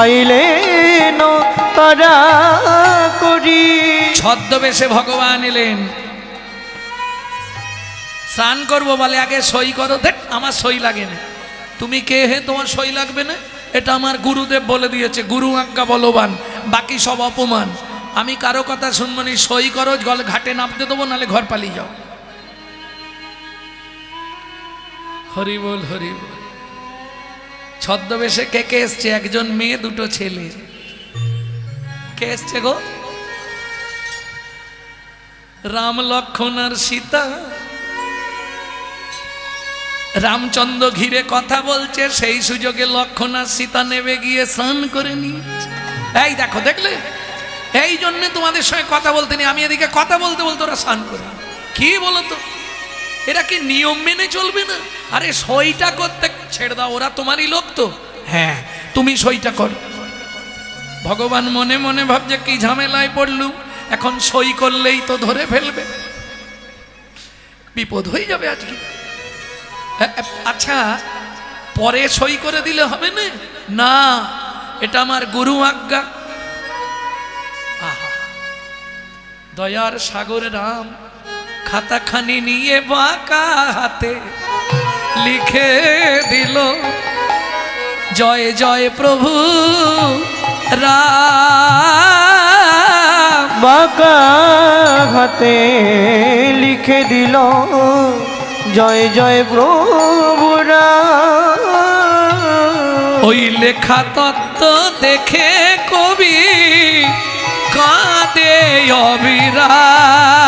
আইলেন তরা করি। ছদ্মবেশে ভগবান এলেন। স্নান করবো বলে আগে সই করো। দেখ আমার সই লাগে না। তুমি কে হে তোমার সই লাগবে না? এটা আমার গুরুদেব বলে দিয়েছে, গুরু আজ্ঞা বলবান, বাকি সব অপমান। আমি কারো কথা শুনবো নি, সই করো, গলে ঘাটে নামতে দেবো, নাহলে ঘর পালিয়ে যাও। হরি বল, হরি বল। ছদ্মবেশে কে কে এসছে? একজন মেয়ে, দুটো ছেলে। কে এসছে গো? রাম, লক্ষ্মণ আর সীতা। রামচন্দ্র ঘিরে কথা বলছে, সেই সুযোগে লক্ষ্মণ আর সীতা নেবে গিয়ে স্নান করে নিয়েছে। এই দেখো, দেখলে? এই জন্য তোমাদের সঙ্গে কথা বলতে নেই, আমি এদিকে কথা বলতে বলতে ওরা স্নান করে। কি বলতো, এরা কি নিয়ম মেনে চলবে না? আরে সইটা করতে ছেড়ে দাও, ওরা তোমারই লোক তো। হ্যাঁ, তুমি সইটা করো। ভগবান মনে মনে ভাবছে কি ঝামেলায় পড়লুম, এখন সই করলেই তো ধরে ফেলবে, বিপদ হয়ে যাবে আজকে। আচ্ছা, পরে সই করে দিলে হবে না? না, এটা আমার গুরু আজ্ঞা। আহা, দয়ার সাগর রাম খাতাখানি নিয়ে বাঁকা হাতে লিখে দিল, জয় জয় প্রভু রাম। বাঁকা হাতে লিখে দিল, জয় জয় প্রভু রাম। ওই লেখা তত্ত্ব দেখে কবি কাঁদে অবিরাম।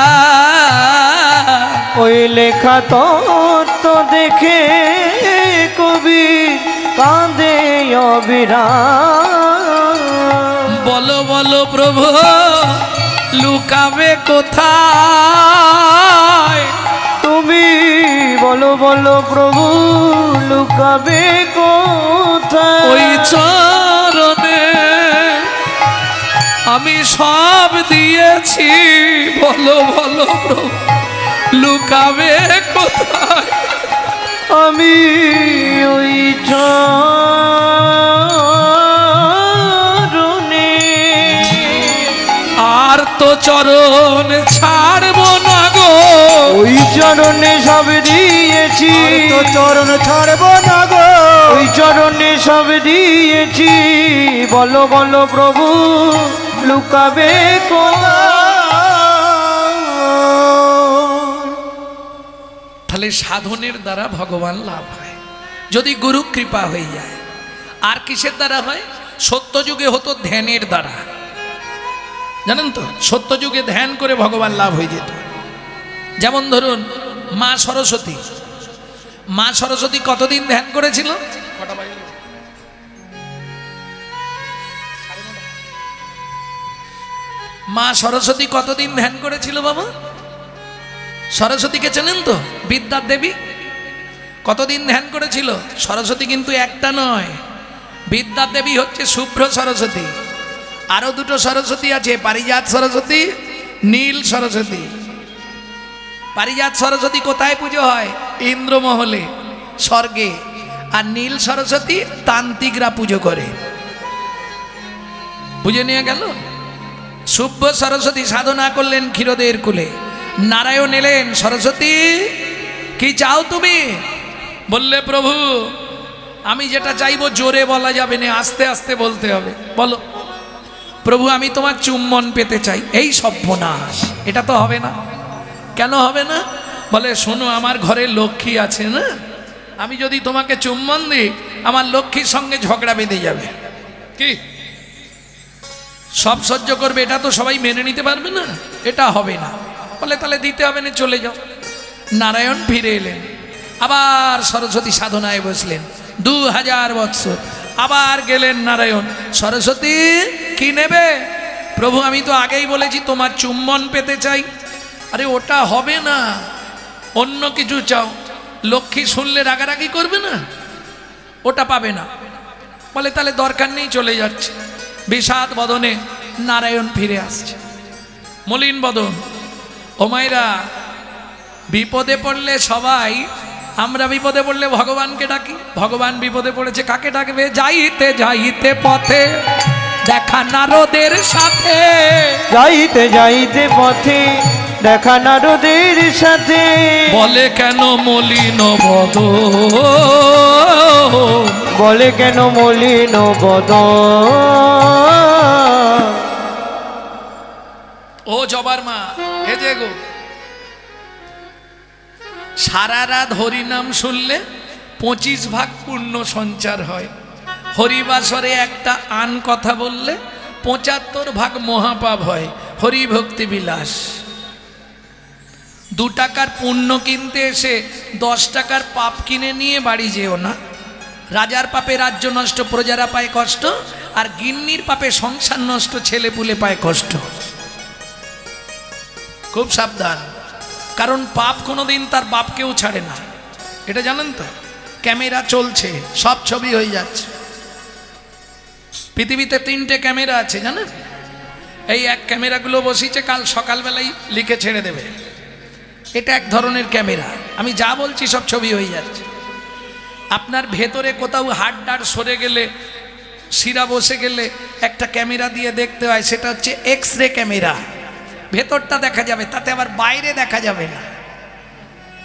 ওই লেখা তত্ত্ব দেখে কবি কাঁদে অবিরাম। বলো বলো প্রভু লুকাবে কোথায়? তুমি বলো বলো প্রভু লুকাবে কোথায়? ওই চরণে আমি সব দিয়েছি, বলো বলো প্রভু লুকাবে কোথায়? আমি ওই চরণে আর তো চরণ ছাড়বো না গো। ওই চরণে সব দিয়েছি, তো চরণ ছাড়বো না গো। ওই চরণে সব দিয়েছি, বলো বলো প্রভু লুকাবে কোথায়? তাহলে সাধনের দ্বারা ভগবান লাভ হয়, যদি গুরু কৃপা হয়ে যায়। আর কিসের দ্বারা হয়? সত্যযুগে হতো ধ্যানের দ্বারা, জানেন তো? সত্যযুগে ধ্যান করে ভগবান লাভ হয়ে যেত। যেমন ধরুন মা সরস্বতী, মা সরস্বতী কতদিন ধ্যান করেছিল? মা সরস্বতী কতদিন ধ্যান করেছিল বাবা? সরস্বতীকে চেনেন তো? বিদ্যার দেবী। কতদিন ধ্যান করেছিল? সরস্বতী কিন্তু একটা নয়, বিদ্যার দেবী হচ্ছে শুভ্র সরস্বতী। আরো দুটো সরস্বতী আছে, পারিজাত সরস্বতী, নীল সরস্বতী। পারিজাত সরস্বতী কোথায় পুজো হয়? ইন্দ্রমহলে, স্বর্গে। আর নীল সরস্বতী তান্ত্রিকরা পুজো করে। বুঝে নিয়ে গেল? শুভ্র সরস্বতী সাধনা করলেন ক্ষীরোদের কুলে, নারায়ণ এলেন, সরস্বতী কি চাও তুমি? বললে প্রভু আমি যেটা চাইবো জোরে বলা যাবে না, আস্তে আস্তে বলতে হবে। বলো প্রভু আমি তোমার চুম্বন পেতে চাই। এই সর্বনাশ, এটা তো হবে না। কেন হবে না? বলে শোনো আমার ঘরে লক্ষ্মী আছে না, আমি যদি তোমাকে চুম্বন দিই আমার লক্ষ্মীর সঙ্গে ঝগড়া বেঁধে যাবে। কি সব সহ্য করবে? এটা তো সবাই মেনে নিতে পারবে না, এটা হবে না। বলে তাহলে দিতে হবে না, চলে যাও। নারায়ণ ফিরে এলেন, আবার সরস্বতী সাধনায় বসলেন 2000 বৎসর। আবার গেলেন নারায়ণ, সরস্বতী কি নেবে? প্রভু আমি তো আগেই বলেছি তোমার চুম্বন পেতে চাই। আরে ওটা হবে না, অন্য কিছু চাও। লক্ষ্মী শুনলে রাগারাগি করবে না, ওটা পাবে না। বলে তাহলে দরকার নেই, চলে যাচ্ছে। বিষাদ বদনে নারায়ণ ফিরে আসছে, মলিন বদন। ও মায়েরা, বিপদে পড়লে সবাই, আমরা বিপদে পড়লে ভগবানকে ডাকি। ভগবান বিপদে পড়েছে, কাকে ডাকবে? যাইতে যাইতে পথে দেখা নারদের সাথে, যাইতে যাইতে পথে দেখা নারদের সাথে। বলে কেন মলিন বদন, বলে কেন মলিন বদন। ও জবার মা, এ যে গো, সারা রাত হরিনাম শুনলে 25 ভাগ পুণ্য সঞ্চার হয়। হরিবাসরে একটা আন কথা বললে ৭৫ ভাগ মহাপাপ হয়। হরিভক্তি বিলাস। 2 টাকার পুণ্য কিনতে এসে 10 টাকার পাপ কিনে নিয়ে বাড়ি যেও না। রাজার পাপে রাজ্য নষ্ট, প্রজারা পায় কষ্ট, আর গিন্নির পাপে সংসার নষ্ট, ছেলে পুলে পায় কষ্ট। খুব সাবধান, কারণ পাপ কোনোদিন তার বাপকেও ছাড়ে না। এটা জানেন তো? ক্যামেরা চলছে, সব ছবি হয়ে যাচ্ছে। পৃথিবীতে 3টে ক্যামেরা আছে জানেন? এই এক ক্যামেরাগুলো বসিয়েছে, কাল সকালবেলাই লিখে ছেড়ে দেবে। এটা এক ধরনের ক্যামেরা। আমি যা বলছি সব ছবি হয়ে যাচ্ছে। আপনার ভেতরে কোথাও হাড় ডাড় সরে গেলে, শিরা বসে গেলে একটা ক্যামেরা দিয়ে দেখতে হয়, সেটা হচ্ছে এক্স রে ক্যামেরা। ভেতরটা দেখা যাবে, তাতে আবার বাইরে দেখা যাবে না।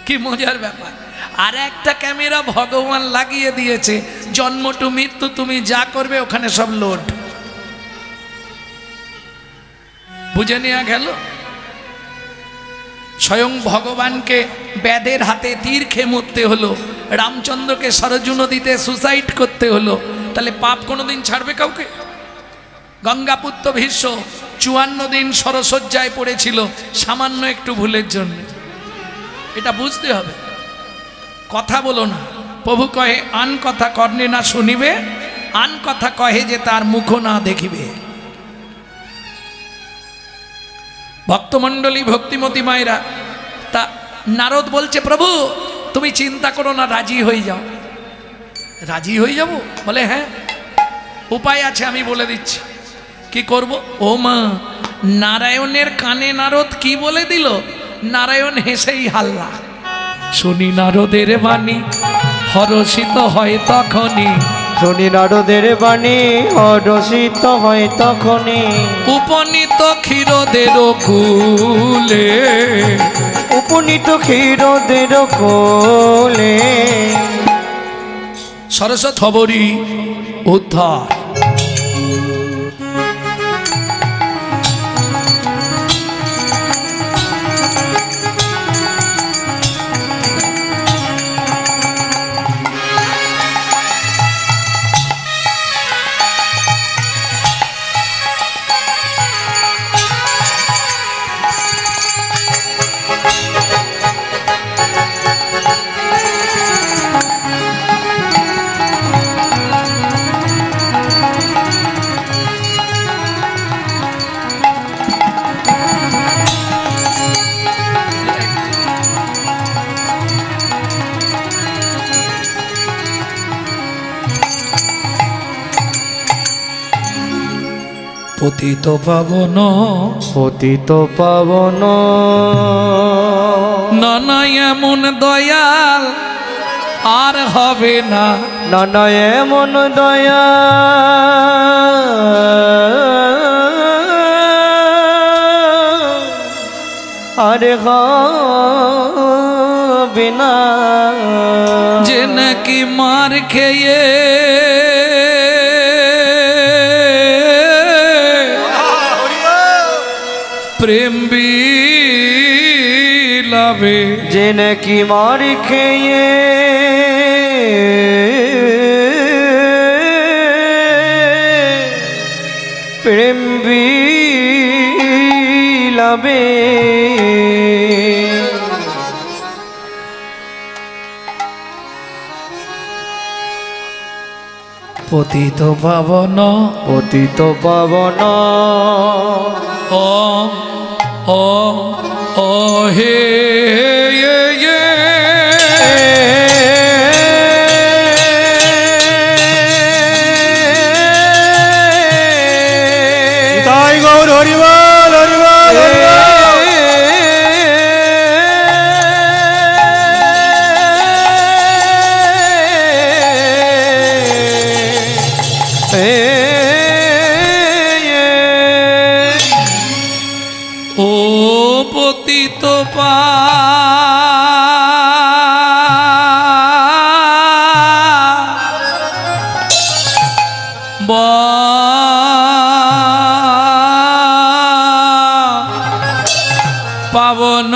কি মজার ব্যাপার। আর একটা ক্যামেরা ভগবান লাগিয়ে দিয়েছে, জন্ম টু মৃত্যু তুমি যা করবে ওখানে সব লোড। বুঝে নেওয়া গেল? স্বয়ং ভগবানকে ব্যাধের হাতে তীর খেয়ে মরতে হলো, রামচন্দ্রকে সরজু নদীতে সুসাইড করতে হলো, তাহলে পাপ কোনোদিন ছাড়বে কাউকে? গঙ্গাপুত্র ভীষ্ম 54 দিন সরসজ্জায় পড়েছিল সামান্য একটু ভুলের জন্য। এটা বুঝতে হবে। কথা বলো না। প্রভু কহে আন কথা কর্ণে না শুনিবে, আন কথা কহে যে তার মুখ না দেখিবে। ভক্তমণ্ডলী, ভক্তিমতী মায়েরা, তা নারদ বলছে প্রভু তুমি চিন্তা করো না, রাজি হয়ে যাও। রাজি হয়ে যাব? বলে হ্যাঁ, উপায় আছে, আমি বলে দিচ্ছি। কি করব? ও মা, নারায়ণের কানে নারদ কি বলে দিল? নারায়ণ হেসেই হাল্লা। শুনি নারদের বাণী হরষিত হয় তখনই, শুনি নারদের বাণী হরষিত হয় তখনই, উপনীত ক্ষীরদের কুলে, উপনীত ক্ষীরদের কোলে, সরস্বত হবরি উদ্ধার। পতিত পাবন, পতিত পাবন, নানা এমন দয়াল আর হবে না, নানা এমন দয়া আর হবে না, যে নাকি মার খেয়ে প্রেম বিলাবে, যে নাকি মার খেয়ে প্রেম বিলাবে, পতিত পাবন, পতিত পাবন, ও ও ও হে তাই গৌর হরিবল হরিবল ও পতিত পাবন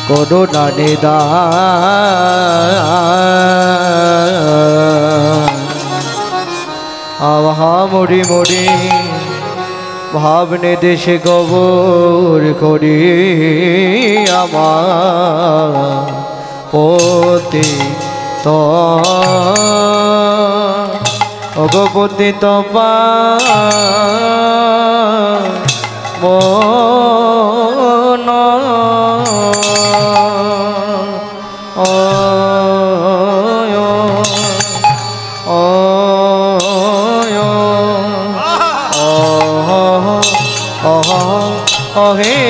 করুণা নিদান আহা মরি মরি ভাবনে দেশে কবর করি আমার পতি তো অগপতি তপা মন হে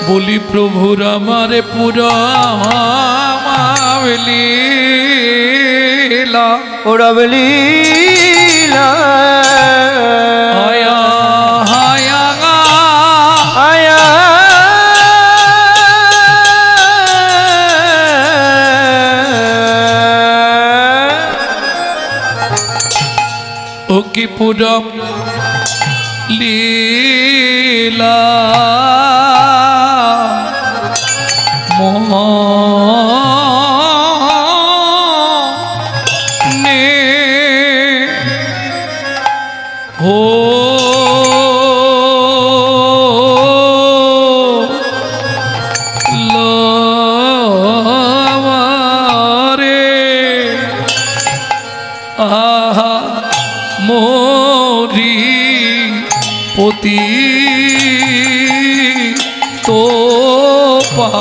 বলি প্রভুর আমারে পুরা লীলা ওরাবলীলা আয়া হায়া আয়া ও কি পুরা লীলা নে হো রে আহা মোরি পতি তো পা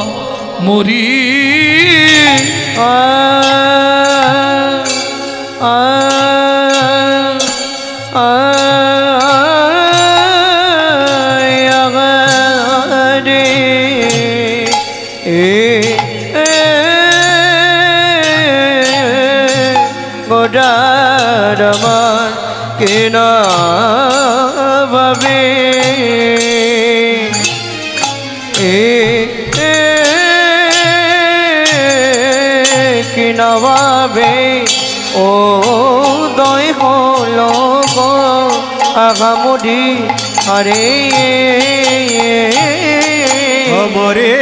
মরি গোডারমান কেনা ভাবে কিনাভাবে ও দয় হল গো আগামরি আরে আমরে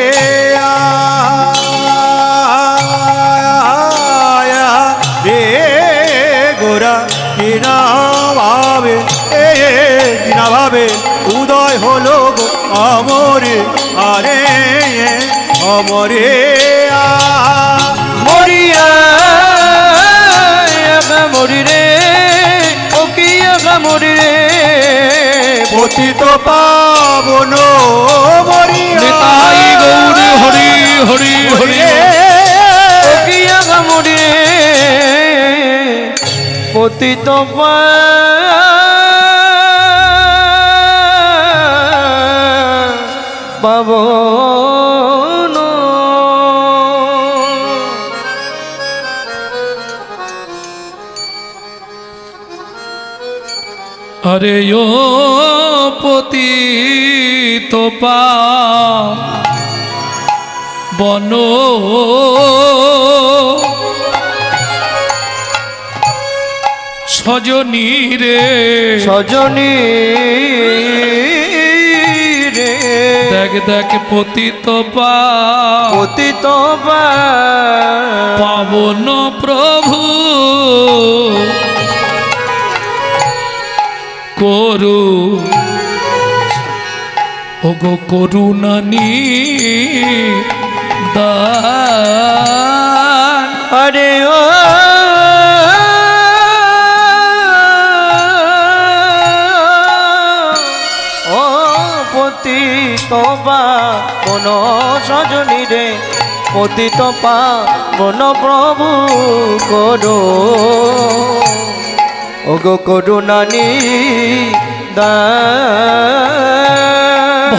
আয়া রে গোরা কিনা ভাবে কিনা ভাবে উদয় হলো গো আমরে আরে আমরে মরিয়া মরি রে ও কি মরি রে পতিত পাবন মরিয়া নিতাই গৌর হরি হরি হরি ও কি মরি রে পতিত পাবন আরে ও পতিত পাবন সজনী রে সজনী রে দেখ দেখ পতিত পতিত পাবন প্রভু করু ওগো করুণানি দান আরে ও পতিত কোন সজনী রে পতিত কোন প্রভু করো ওগো করুণানি দান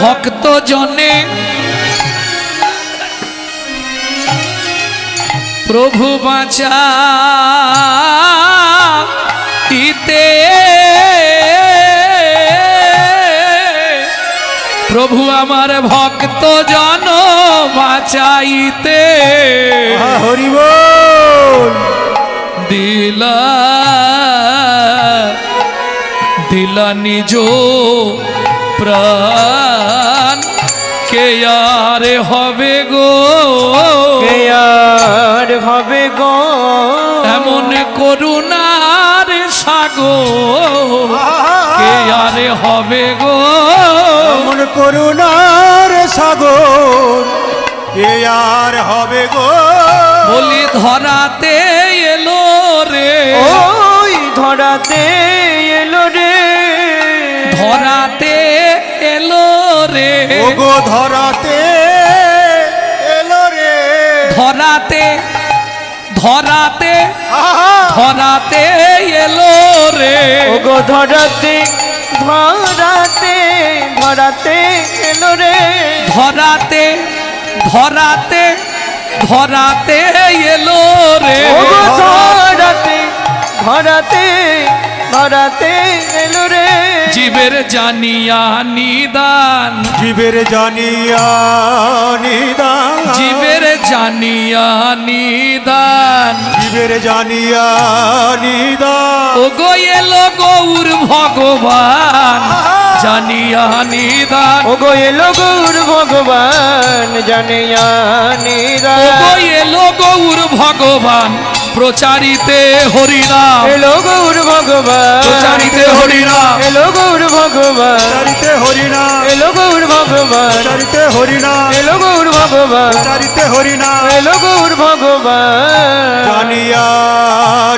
ভক্ত জনে প্রভু বাঁচা ইতে প্রভু আমার ভক্ত জন বাঁচাইতে হরি বল দিলা দিলা নিজ প্রাণ কে আর হবে গো কে আর হবে গো এমন করুণার সাগর কে আর হবে গো এমন করুণার সাগর কে আর হবে গো বলি ধরাতে এলো রে ওই ধরাতে এলো রে ধরাতে এলো রে ওগো ধরাতে এলো রে ধরাতে ধরাতে আহা! ধরাতে এলো রে ওগো ধরাতে ধরাতে ধরাতে এলো রে ধরাতে ধরাতে ধরাতে এলো রে ওগো ধরাতে ধরাতে ধরাতে এলো রে জীবের জানিয়া নিদান জীবের জানিয়া নিদান জীবের জানিয়া নিদান জীবের জানিয়া নিদান ও গো এলো গৌর ভগবান জানিয়া নিদান ওগো এলো গৌর ভগবান জানিয়া ও নিদান গো এলো গৌর ভগবান প্রচারিতে হরিনাম এলো গৌর ভগবান প্রচারিতে হরিনাম এলো গৌর ভগবান চারিতে হরিনা এলো গৌর ভগবান চারিতে হরিনা এলো গৌর ভগবান চারিতে হরিনা এলো গৌর ভগবান জানিয়া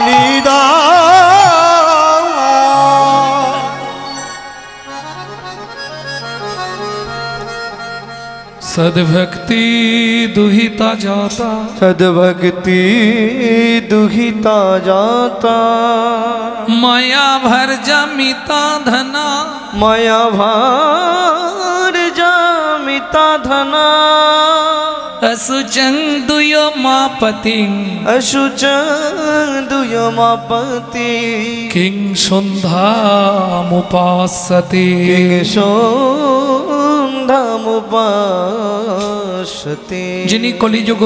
নিদান सद्भक्ति दुहिता जाता सद्भक्ति दुहिता जाता माया भर जमिता धना माया भार जामिता धना असुचंदुयो मापति अशुच दुयमापति किं सन्धामुपासते सन्धामुपासते जिनी कलिजुग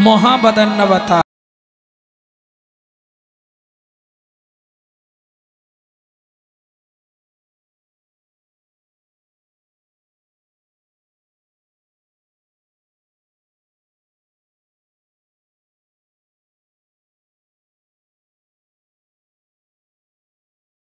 महाबदन्नवता